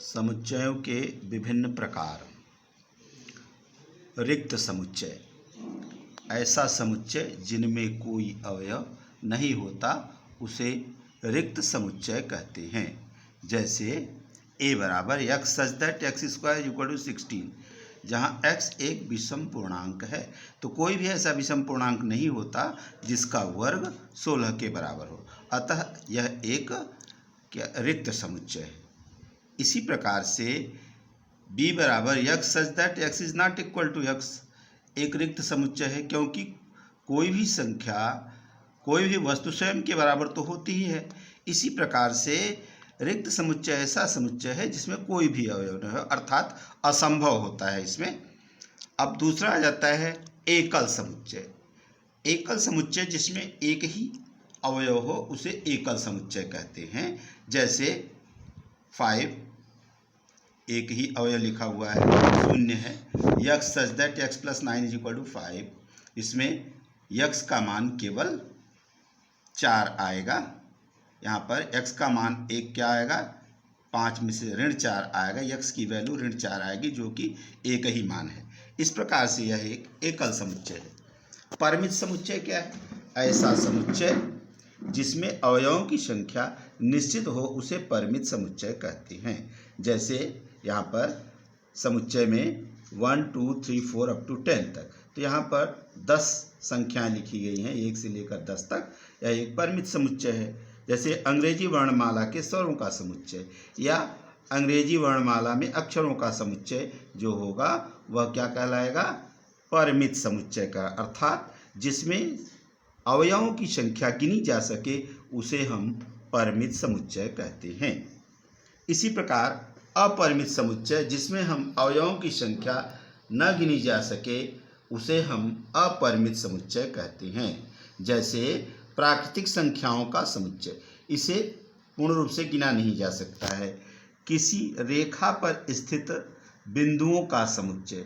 समुच्चयों के विभिन्न प्रकार। रिक्त समुच्चय, ऐसा समुच्चय जिनमें कोई अवयव नहीं होता उसे रिक्त समुच्चय कहते हैं। जैसे a बराबर x such that x square equal to 16, जहाँ x एक विषम पूर्णांक है तो कोई भी ऐसा विषम पूर्णांक नहीं होता जिसका वर्ग 16 के बराबर हो, अतः यह एक रिक्त समुच्चय है। इसी प्रकार से b बराबर x such that x is not equal to x एक रिक्त समुच्चय है, क्योंकि कोई भी संख्या कोई भी वस्तु स्वयं के बराबर तो होती ही है। इसी प्रकार से रिक्त समुच्चय ऐसा समुच्चय है जिसमें कोई भी अवयव न हो, अर्थात असंभव होता है इसमें। अब दूसरा आ जाता है एकल समुच्चय। एकल समुच्चय जिसमें एक ही अवयव हो उसे एकल समुच्चय कहते हैं। जैसे 5 एक ही अवयव लिखा हुआ है, 0 है, x such that x plus 9 is equal to 5, इसमें x का मान केवल 4 आएगा। यहाँ पर x का मान एक क्या आएगा, 5 में से ऋण 4 आएगा, x की वैल्यू ऋण 4 आएगी जो कि एक ही मान है। इस प्रकार से यह एक एकल समुच्चय है। परिमित समुच्चय क्या है? ऐसा समुच्चय जिसमें अवयवों की संख्या निश्चित हो उसे परिमित समुच्चय कहते हैं। जैसे यहाँ पर समुच्चय में 1 2 3 4 अप टू 10 तक, तो यहाँ पर 10 संख्याएं लिखी गई हैं 1 से लेकर 10 तक, यह एक परिमित समुच्चय है। जैसे अंग्रेजी वर्णमाला के स्वरों का समुच्चय या अंग्रेजी वर्णमाला में अक्षरों का समुच्चय जो होगा वह क्या कहलाएगा, परिमित समुच्चय का, अर्थात जिसमें अवयवों की संख्या गिनी जा सके उसे हम परिमित समुच्चय कहते हैं। इसी प्रकार अपरिमित समुच्चय जिसमें हम अवयवों की संख्या न गिनी जा सके उसे हम अपरिमित समुच्चय कहते हैं। जैसे प्राकृतिक संख्याओं का समुच्चय, इसे पूर्ण रूप से गिना नहीं जा सकता है। किसी रेखा पर स्थित बिंदुओं का समुच्चय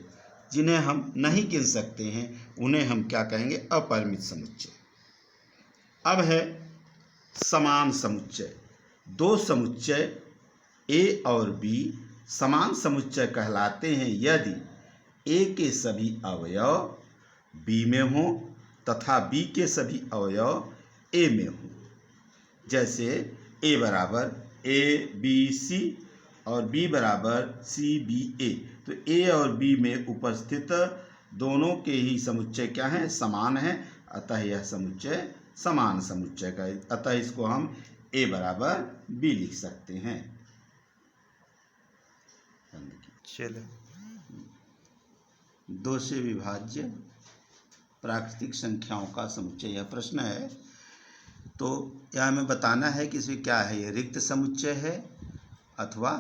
जिन्हें हम नहीं गिन सकते हैं उन्हें हम क्या कहेंगे, अपरिमित समुच्चय। अब है समान समुच्चय। दो समुच्चय a और b समान समुच्चय कहलाते हैं यदि a के सभी अवयव b में हों तथा b के सभी अवयव a में हों। जैसे a बराबर a b c और b बराबर c b a, तो a और b में उपस्थित दोनों के ही समुच्चय क्या हैं, समान हैं, अतः यह समुच्चय समान समुच्चय का, अतः इसको हम a बराबर b लिख सकते हैं। चलो, 2 से विभाज्य प्राकृतिक संख्याओं का समुच्चय यह प्रश्न है। तो यह हमें बताना है कि इसमें क्या है, ये रिक्त समुच्चय है अथवा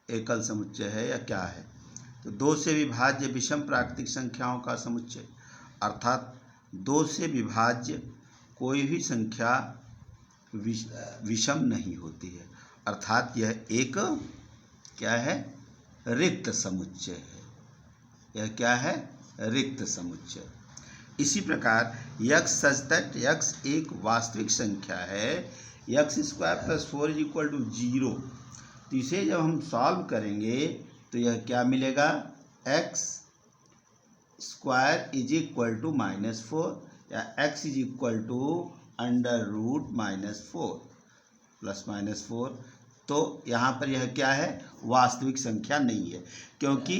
एकल समुच्चय है या क्या है। तो 2 से विभाज्य विषम प्राकृतिक संख्याओं का समुच्चय, अर्थात 2 से विभाज्य कोई भी संख्या विषम नहीं होती है, अर्थात यह एक क्या है, रिक्त समुच्चय है। यह क्या है, रिक्त समुच्चय। इसी प्रकार x सच दैट x एक वास्तविक संख्या है, x square plus 4 is equal to 0, तो इसे जब हम सॉल्व करेंगे तो यह क्या मिलेगा, x square is equal to -4 या x is equal to √-4 plus -4। तो यहाँ पर यह क्या है, वास्तविक संख्या नहीं है, क्योंकि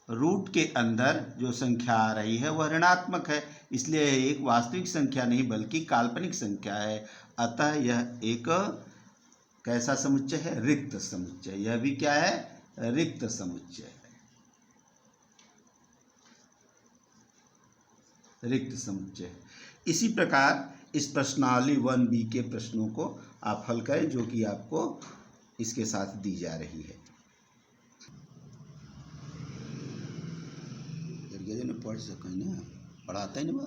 रूट के अंदर जो संख्या आ रही है वह ऋणात्मक है, इसलिए यह एक वास्तविक संख्या नहीं बल्कि काल्पनिक संख्या है। अतः यह एक कैसा समुच्चय है, रिक्त समुच्चय। यह भी क्या है, रिक्त समुच्चय है, रिक्त समुच्चय। इसी प्रकार इस प्रश्नावली 1B के प्रश्नों को आप हल करें जो कि आपको इसके साथ दी जा रही है। पढ़ सकें ना, पढ़ाते हैं ना।